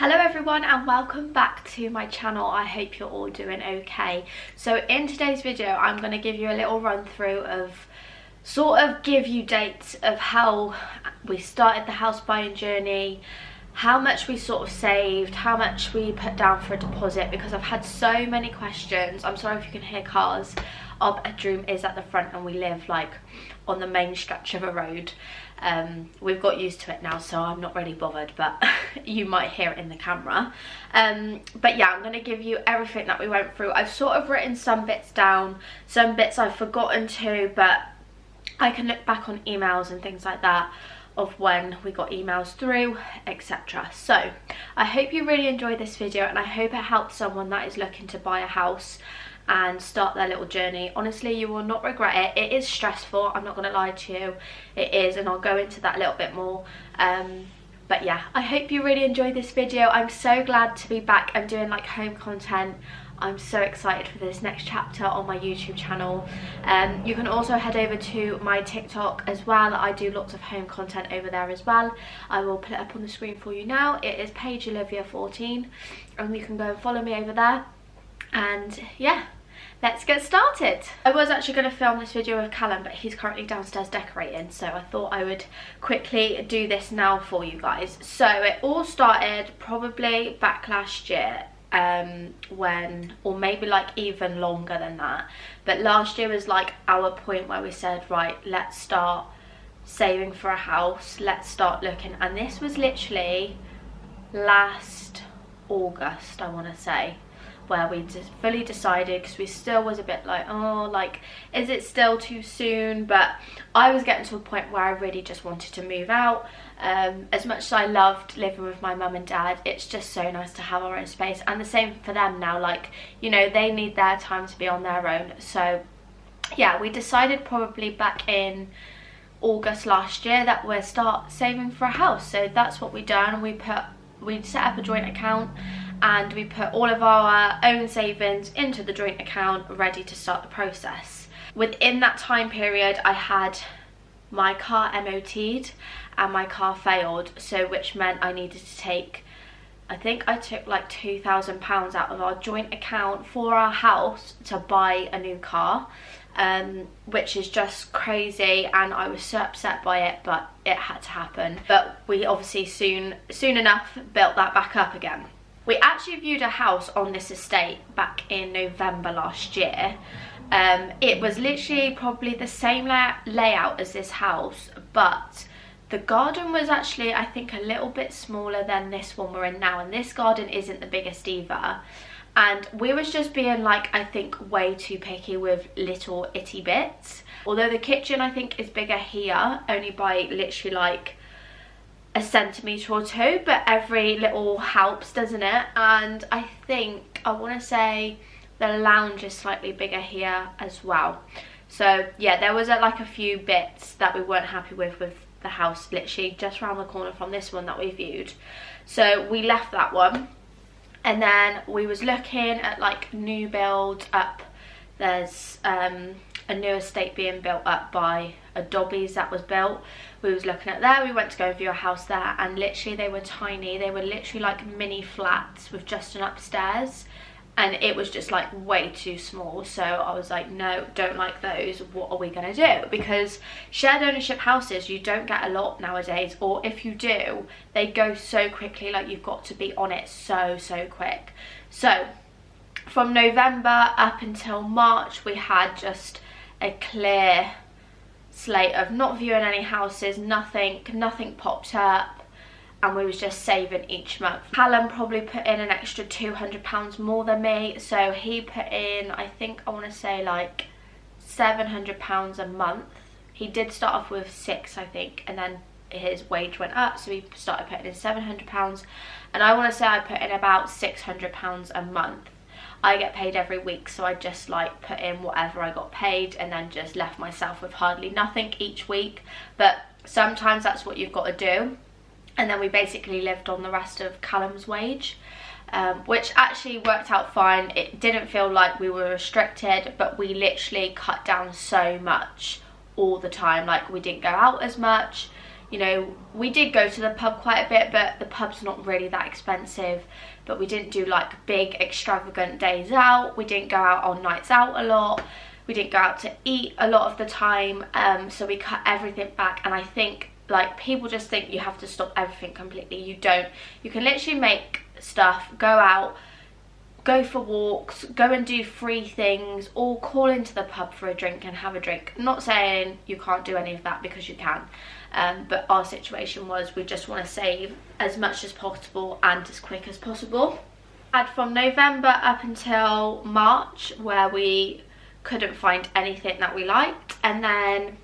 Hello everyone and welcome back to my channel. I hope you're all doing okay. So in today's video I'm going to give you a little run through of give you dates of how we started the house buying journey, how much we saved, how much we put down for a deposit, because I've had so many questions. I'm sorry if you can hear cars. Our bedroom is at the front and we live like on the main stretch of a road. We've got used to it now, so I'm not really bothered, but you might hear it in the camera. But yeah, I'm going to give you everything that we went through. I've sort of written some bits down, some bits I've forgotten to, but I can look back on emails and things like that of when we got emails through, etc. So I hope you really enjoyed this video and I hope it helped someone that is looking to buy a house and start their little journey. Honestly, you will not regret it. It is stressful, I'm not going to lie to you, it is, and I'll go into that a little bit more. But yeah, I hope you really enjoyed this video. I'm so glad to be back and doing like home content. I'm so excited for this next chapter on my YouTube channel. You can also head over to my TikTok as well. I do lots of home content over there as well. I will put it up on the screen for you now. It is Paige 14, and you can go and follow me over there. And yeah, let's get started. I was actually going to film this video with Callum, but he's currently downstairs decorating, so I thought I would quickly do this now for you guys. So it all started probably back last year, or maybe like even longer than that, but last year was like our point where we said, right, let's start saving for a house, let's start looking. And this was literally last August, I want to say, where we just fully decided, because we still was a bit like, oh, like, is it still too soon? But I was getting to a point where I really just wanted to move out. As much as I loved living with my mum and dad, it's just so nice to have our own space, and the same for them now. Like, you know, they need their time to be on their own. So yeah, we decided probably back in August last year that we'll start saving for a house. So that's what we done. We set up a joint account and we put all of our own savings into the joint account, ready to start the process. Within that time period, I had my car MOT'd and my car failed, so which meant I needed to take, I think I took like £2,000 out of our joint account for our house to buy a new car, which is just crazy, and I was so upset by it, but it had to happen. But we obviously soon enough built that back up again. We actually viewed a house on this estate back in November last year. It was literally probably the same layout as this house, but the garden was actually, I think, a little bit smaller than this one we're in now, and this garden isn't the biggest either. And we was just being like, I think, way too picky with little itty bits. Although the kitchen, I think, is bigger here, only by literally like a centimetre or two, but every little helps, doesn't it? And I think, I want to say the lounge is slightly bigger here as well. So yeah, there was like a few bits that we weren't happy with the house, literally just around the corner from this one that we viewed. So we left that one, and then we was looking at like new build up. There's a new estate being built up by a Dobbies that was built. We was looking at there. We went to go view a house there, and literally they were tiny. They were literally like mini flats with just an upstairs, and it was just like way too small. So I was like, no, don't like those. What are we gonna do? Because shared ownership houses, you don't get a lot nowadays, or if you do, they go so quickly. Like, you've got to be on it so quick. So from November up until March, we had just a clear slate of not viewing any houses, nothing popped up, and we was just saving each month. Callum probably put in an extra £200 more than me, so he put in, I think, I want to say like £700 a month. He did start off with £600, I think, and then his wage went up, so he started putting in £700, and I want to say I put in about £600 a month. I get paid every week, so I just like put in whatever I got paid and then just left myself with hardly nothing each week. But sometimes that's what you've got to do. And then we basically lived on the rest of Callum's wage, which actually worked out fine. It didn't feel like we were restricted, but we literally cut down so much all the time. Like, we didn't go out as much, You know, we did go to the pub quite a bit, but the pub's not really that expensive. But we didn't do like big extravagant days out. We didn't go out on nights out a lot. We didn't go out to eat a lot of the time. So we cut everything back. And I think like people just think you have to stop everything completely. You don't. You can literally make stuff, go out, go for walks, go and do free things, or call into the pub for a drink and have a drink. I'm not saying you can't do any of that, because you can. But our situation was we just want to save as much as possible and as quick as possible. Had from November up until March where we couldn't find anything that we liked, and then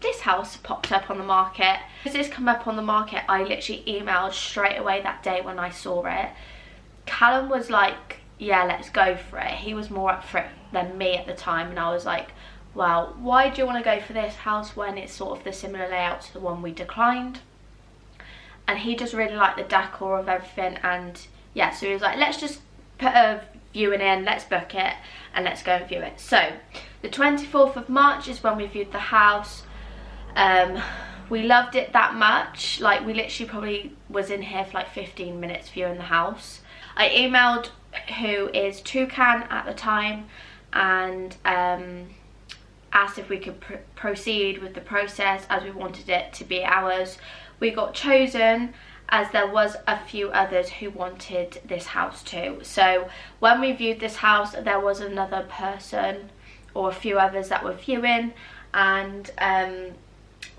this house popped up on the market. As this come up on the market, I literally emailed straight away that day when I saw it. Callum was like, yeah, let's go for it. He was more up for it than me at the time, and I was like, well, why do you want to go for this house when it's sort of the similar layout to the one we declined? And he just really liked the decor of everything, and yeah, so he was like, let's just put a viewing in, let's book it, and let's go and view it. So the 24th of March is when we viewed the house. We loved it that much, like we literally probably was in here for like 15 minutes viewing the house. I emailed who is Toucan at the time, and asked if we could proceed with the process as we wanted it to be ours. We got chosen as there was a few others who wanted this house too. So when we viewed this house, there was another person or a few others that were viewing, and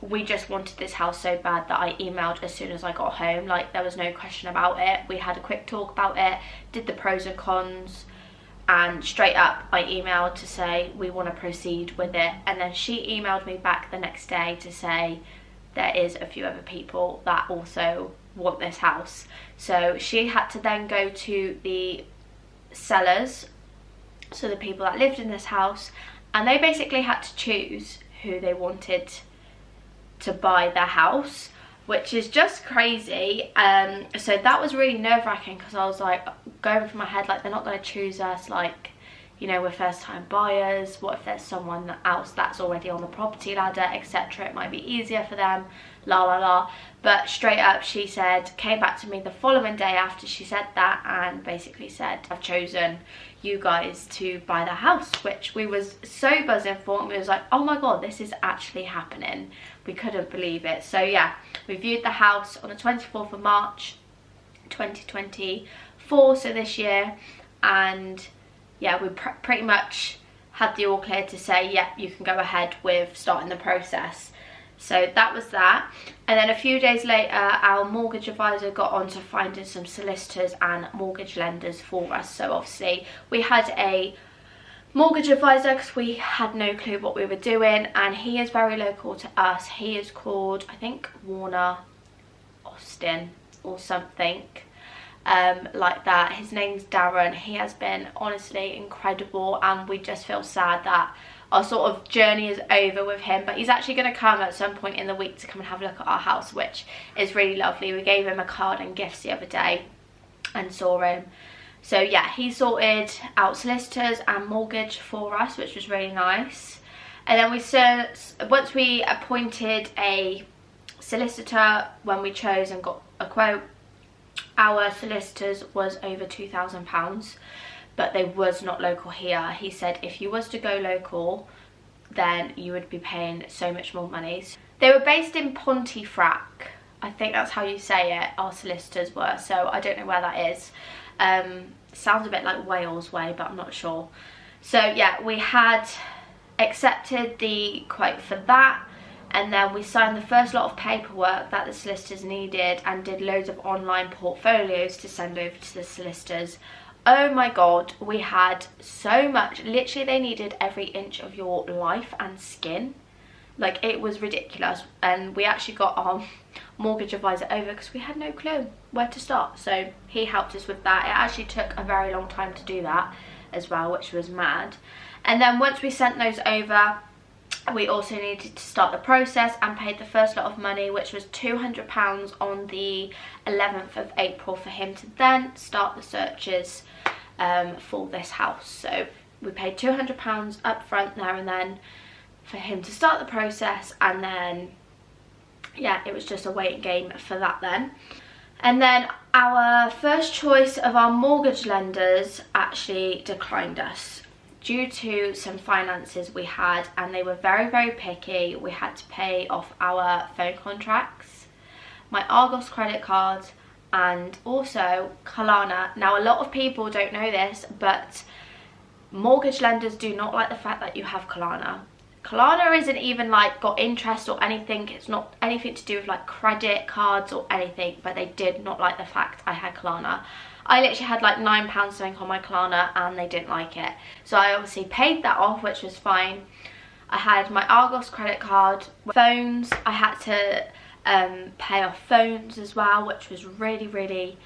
we just wanted this house so bad that I emailed as soon as I got home. Like, there was no question about it. We had a quick talk about it, did the pros and cons, and straight up I emailed to say we want to proceed with it. And then she emailed me back the next day to say there is a few other people that also want this house. So she had to then go to the sellers, so the people that lived in this house, and they basically had to choose who they wanted to buy their house, which is just crazy. So that was really nerve-wracking, because I was like going through my head like, they're not going to choose us, like, you know, we're first time buyers. What if there's someone else that's already on the property ladder, etc.? It might be easier for them, la la la. But straight up she said, came back to me the following day after she said that, and basically said, I've chosen you guys to buy the house, which we was so buzzing for, and we was like, oh my god, this is actually happening. We couldn't believe it. So yeah, we viewed the house on the 24th of March 2024, so this year, and yeah, we pretty much had the all clear to say, yeah, you can go ahead with starting the process. So that was that. And then a few days later, our mortgage advisor got on to finding some solicitors and mortgage lenders for us. So obviously we had a mortgage advisor because we had no clue what we were doing, and he is very local to us. He is called, I think, Warner Austin or something like that. His name's Darren. He has been honestly incredible, and we just feel sad that our sort of journey is over with him, but he's actually going to come at some point in the week to come and have a look at our house, which is really lovely. We gave him a card and gifts the other day and saw him. So yeah, he sorted out solicitors and mortgage for us, which was really nice. And then once we appointed a solicitor, when we chose and got a quote, our solicitors was over £2,000, but they was not local here. He said if you was to go local, then you would be paying so much more money. They were based in Pontefract, I think that's how you say it, our solicitors were, so I don't know where that is. Sounds a bit like Wales way, but I'm not sure. So yeah, we had accepted the quote for that, and then we signed the first lot of paperwork that the solicitors needed and did loads of online portfolios to send over to the solicitors. Oh my god, we had so much. Literally, they needed every inch of your life and skin. Like, it was ridiculous. And we actually got our mortgage advisor over because we had no clue where to start. So he helped us with that. It actually took a very long time to do that as well, which was mad. And then once we sent those over, we also needed to start the process and paid the first lot of money, which was £200 on the 11th of April for him to then start the searches for this house. So we paid £200 up front there and then for him to start the process, and then yeah, it was just a waiting game for that then. And then our first choice of our mortgage lenders actually declined us due to some finances we had, and they were very, very picky. We had to pay off our phone contracts, my Argos credit card, and also Klarna. Now, a lot of people don't know this, but mortgage lenders do not like the fact that you have Klarna. Klarna isn't even like got interest or anything. It's not anything to do with like credit cards or anything, but they did not like the fact I had Klarna. I literally had like £9 something on my Klarna and they didn't like it. So I obviously paid that off, which was fine. I had my Argos credit card, phones. I had to pay off phones as well, which was really, really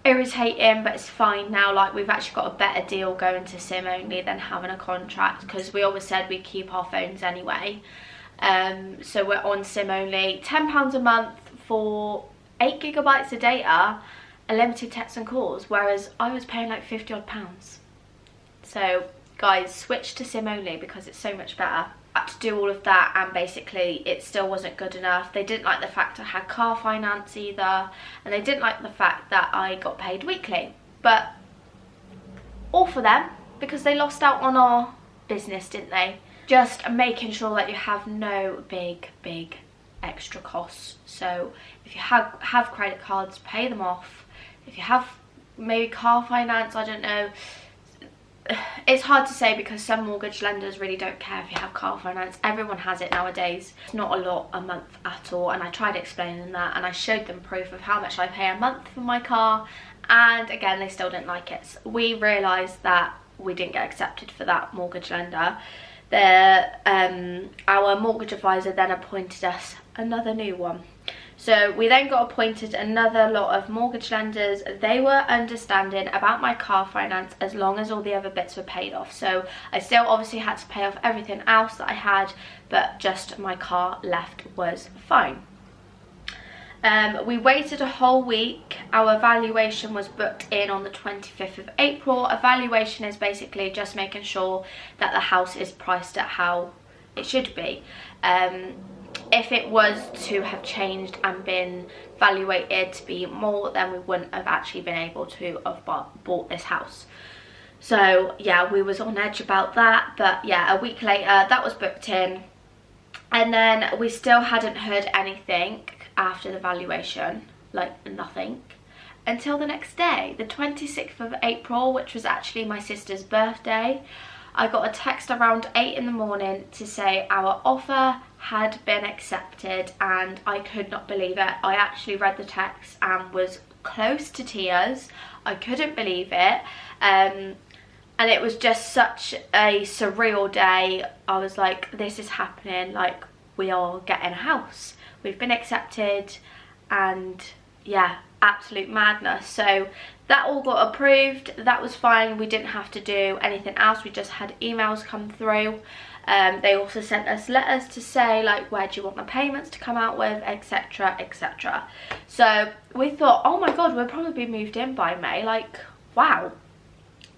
irritating, but it's fine now. Like, we've actually got a better deal going to SIM only than having a contract, because we always said we'd keep our phones anyway. So we're on SIM only, £10 a month for 8 gigabytes of data, unlimited texts and calls, whereas I was paying like 50 odd pounds. So guys, switch to SIM only because it's so much better. I had to do all of that, and basically it still wasn't good enough. They didn't like the fact I had car finance either, and they didn't like the fact that I got paid weekly. But all for them, because they lost out on our business, didn't they? Just making sure that you have no big extra costs. So if you have credit cards, pay them off. If you have maybe car finance, I don't know. It's hard to say because some mortgage lenders really don't care if you have car finance. Everyone has it nowadays. It's not a lot a month at all, and I tried explaining that, and I showed them proof of how much I pay a month for my car, and again they still didn't like it. So we realised that we didn't get accepted for that mortgage lender. Our mortgage advisor then appointed us another new one. So we then got appointed another lot of mortgage lenders. They were understanding about my car finance as long as all the other bits were paid off. So I still obviously had to pay off everything else that I had, but just my car left was fine. We waited a whole week. Our valuation was booked in on the 25th of April. A valuation is basically just making sure that the house is priced at how it should be. If it was to have changed and been valuated to be more, then we wouldn't have actually been able to have bought this house. So yeah, we was on edge about that. But yeah, a week later that was booked in, and then we still hadn't heard anything after the valuation, like nothing, until the next day, the 26th of April, which was actually my sister's birthday. I got a text around 8 in the morning to say our offer had been accepted, and I could not believe it. I actually read the text and was close to tears. I couldn't believe it. And it was just such a surreal day. I was like, this is happening, like we are getting a house. We've been accepted, and yeah, absolute madness. So that all got approved. That was fine. We didn't have to do anything else. We just had emails come through. They also sent us letters to say like, where do you want the payments to come out with, etc, etc. So we thought, oh my god, we'll probably be moved in by May. Like, wow.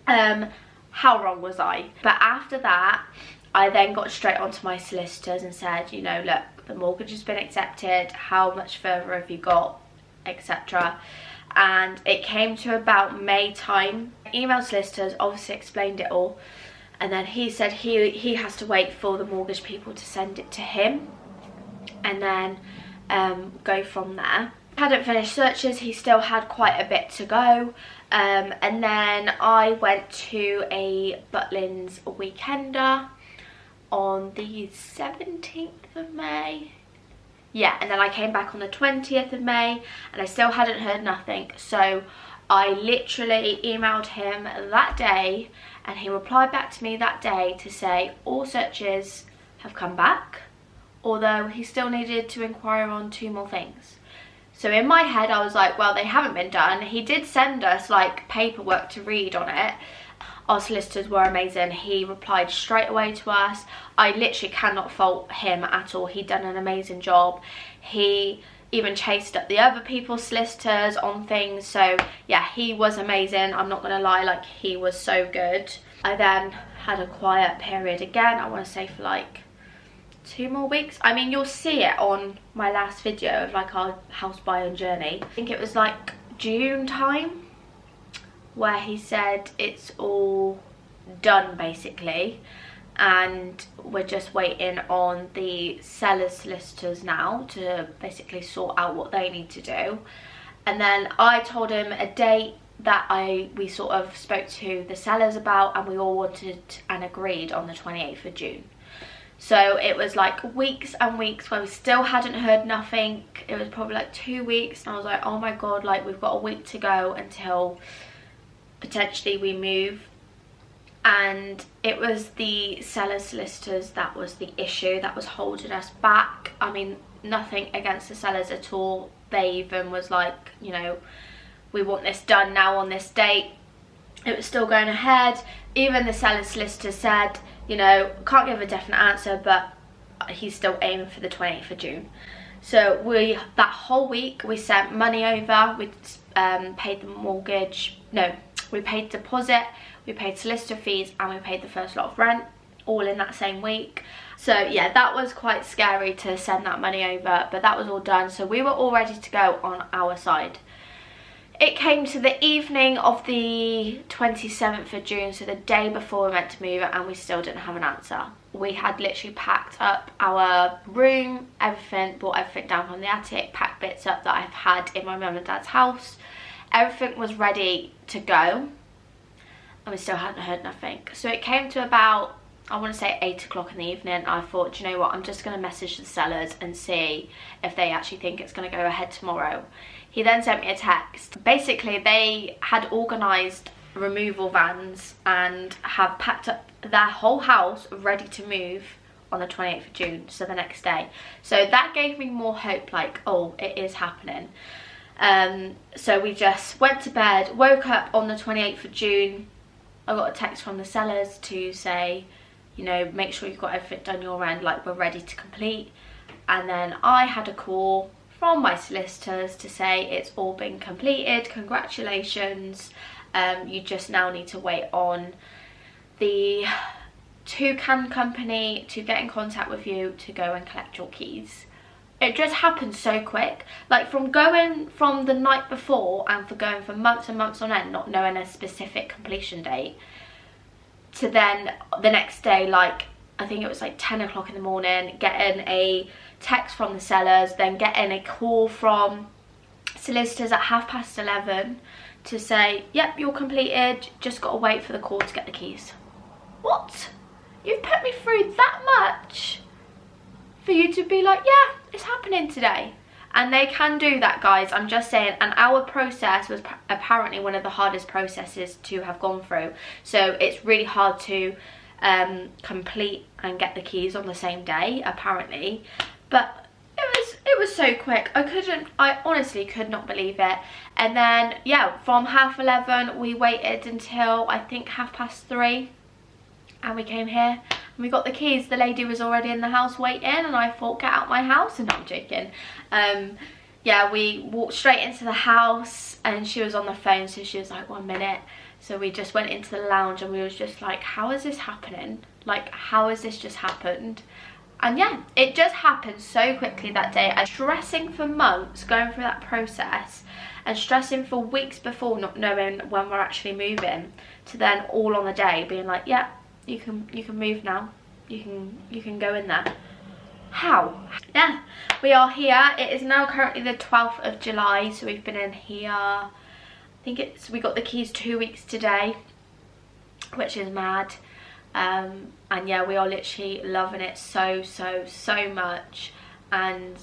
How wrong was I? But after that, I then got straight onto my solicitors and said, you know, look, the mortgage has been accepted. How much further have you got, etc. And it came to about May time. Email solicitors obviously explained it all, and then he said he has to wait for the mortgage people to send it to him, and then go from there. Hadn't finished searches, he still had quite a bit to go, and then I went to a Butlins weekender on the 17th of May. Yeah, and then I came back on the 20th of May, and I still hadn't heard nothing. So I literally emailed him that day, and he replied back to me that day to say all searches have come back, although he still needed to inquire on 2 more things. So in my head I was like, well, they haven't been done. He did send us like paperwork to read on it. Our solicitors were amazing. He replied straight away to us. I literally cannot fault him at all. He'd done an amazing job. He even chased up the other people's solicitors on things. So yeah, he was amazing. I'm not gonna lie, like he was so good. I then had a quiet period again, I want to say for like 2 more weeks. I mean, you'll see it on my last video of like our house buying journey. I think it was like June time where he said it's all done basically, and we're just waiting on the seller's solicitors now to basically sort out what they need to do. And then I told him a date that we sort of spoke to the sellers about, and we all wanted and agreed on the 28th of June. So it was like weeks and weeks where we still hadn't heard nothing. It was probably like 2 weeks, and I was like, oh my god, like we've got a week to go until potentially we move. And it was the seller's solicitors that was the issue that was holding us back. I mean, nothing against the sellers at all. They even was like, you know, we want this done now on this date. It was still going ahead. Even the seller's solicitor said, you know, can't give a definite answer, but he's still aiming for the 28th of June. So that whole week we sent money over. We paid the mortgage. No, we paid deposit, we paid solicitor fees, and we paid the first lot of rent, all in that same week. So yeah, that was quite scary to send that money over, but that was all done. So we were all ready to go on our side. It came to the evening of the 27th of June, so the day before we were meant to move, and we still didn't have an answer. We had literally packed up our room, everything, brought everything down from the attic, packed bits up that I've had in my mum and dad's house. Everything was ready to go, and we still hadn't heard nothing. So it came to about, I want to say 8 o'clock in the evening. I thought, do you know what, I'm just going to message the sellers and see if they actually think it's going to go ahead tomorrow. He then sent me a text. Basically, they had organised removal vans and have packed up their whole house ready to move on the 28th of June, so the next day. So that gave me more hope, like, oh, it is happening. So we just went to bed, woke up on the 28th of June. I got a text from the sellers to say, you know, make sure you've got everything done your end, like we're ready to complete. And then I had a call from my solicitors to say it's all been completed, congratulations. You just now need to wait on the Toucan company to get in contact with you to go and collect your keys. It just happened so quick, like from going from the night before and for going for months and months on end not knowing a specific completion date, to then the next day, like I think it was like 10 o'clock in the morning, getting a text from the sellers, then getting a call from solicitors at 11:30 to say, yep, you're completed, just got to wait for the call to get the keys. What? You've put me through that much for you to be like, yeah, it's happening today? And they can do that, guys, I'm just saying. And our process was apparently one of the hardest processes to have gone through, so it's really hard to complete and get the keys on the same day apparently. But it was so quick, I honestly could not believe it. And then yeah, from 11:30 we waited until I think 3:30, and we came here and we got the keys. The lady was already in the house waiting, and I thought, get out my house. And no, I'm joking. Yeah, we walked straight into the house and she was on the phone, so she was like, 1 minute. So we just went into the lounge and we was just like, how is this happening? Like, how has this just happened? And yeah, it just happened so quickly that day. I was stressing for months going through that process, and stressing for weeks before not knowing when we're actually moving, to then all on the day being like, yeah, you can move now. You can go in there. How? Yeah, we are here. It is now currently the 12th of July, so we've been in here, I think we got the keys 2 weeks today, which is mad. And yeah, we are literally loving it so much, and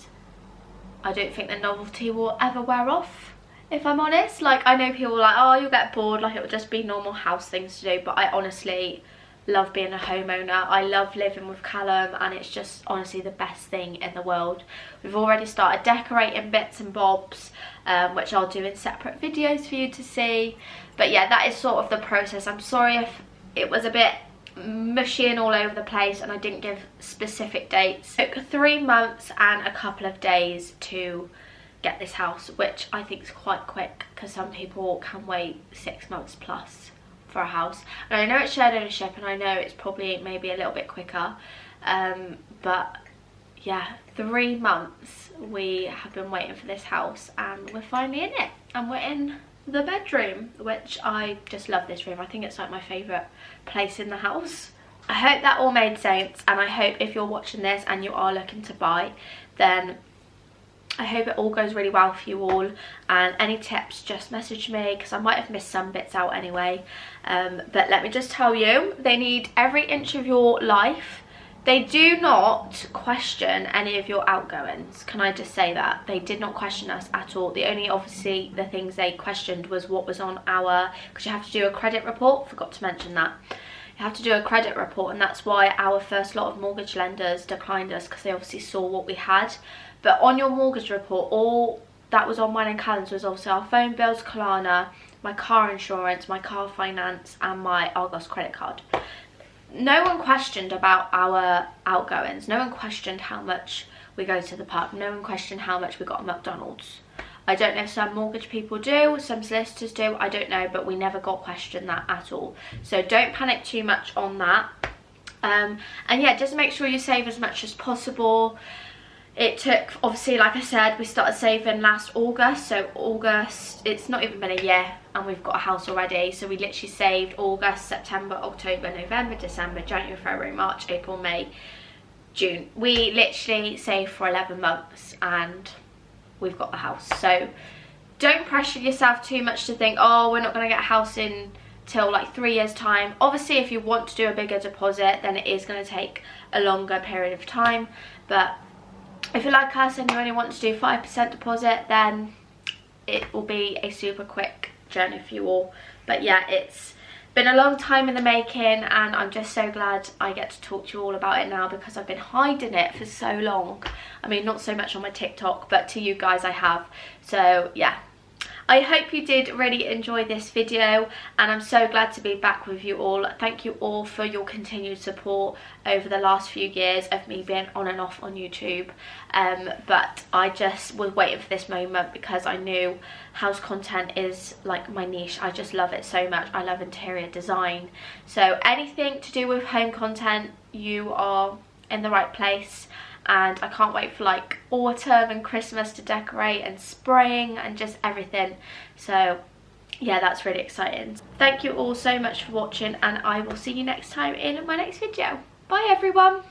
I don't think the novelty will ever wear off, if I'm honest. Like, I know people are like, oh, you'll get bored, like it will just be normal house things to do, but I honestly love being a homeowner. I love living with Callum, and it's just honestly the best thing in the world. We've already started decorating bits and bobs, which I'll do in separate videos for you to see. But yeah, that is sort of the process. I'm sorry if it was a bit mushy and all over the place and I didn't give specific dates. It took 3 months and a couple of days to get this house, which I think is quite quick, because some people can wait 6 months plus for a house. And I know it's shared ownership, and I know it's probably maybe a little bit quicker, but yeah, 3 months we have been waiting for this house, and we're finally in it, and we're in the bedroom, which I just love this room. I think it's like my favourite place in the house. I hope that all made sense, and I hope if you're watching this and you are looking to buy, then I hope it all goes really well for you all, and any tips, just message me, because I might have missed some bits out anyway. But let me just tell you, they need every inch of your life. They do not question any of your outgoings. Can I just say that? They did not question us at all. The only, obviously, the things they questioned was what was on our, because you have to do a credit report, forgot to mention that. You have to do a credit report, and that's why our first lot of mortgage lenders declined us, because they obviously saw what we had. But on your mortgage report, all that was on mine and Callum's was also our phone bills, Klarna, my car insurance, my car finance, and my Argos credit card. No one questioned about our outgoings. No one questioned how much we go to the pub. No one questioned how much we got at McDonald's. I don't know if some mortgage people do, some solicitors do, I don't know, but we never got questioned that at all. So don't panic too much on that. And yeah, just make sure you save as much as possible. It took, obviously, like I said, we started saving last August, so August, it's not even been a year and we've got a house already. So we literally saved August, September, October, November, December, January, February, March, April, May, June. We literally saved for 11 months and we've got the house. So don't pressure yourself too much to think, oh, we're not going to get a house in till like 3 years time. Obviously, if you want to do a bigger deposit, then it is going to take a longer period of time. But if you're like us and you only want to do 5% deposit, then it will be a super quick journey for you all. But yeah, it's been a long time in the making, and I'm just so glad I get to talk to you all about it now, because I've been hiding it for so long. I mean, not so much on my TikTok, but to you guys I have. So yeah, I hope you did really enjoy this video, and I'm so glad to be back with you all. Thank you all for your continued support over the last few years of me being on and off on YouTube. But I just was waiting for this moment, because I knew house content is like my niche. I just love it so much. I love interior design. So anything to do with home content, you are in the right place. And I can't wait for like autumn and Christmas to decorate, and spring, and just everything. So yeah, that's really exciting. Thank you all so much for watching, and I will see you next time in my next video. Bye everyone.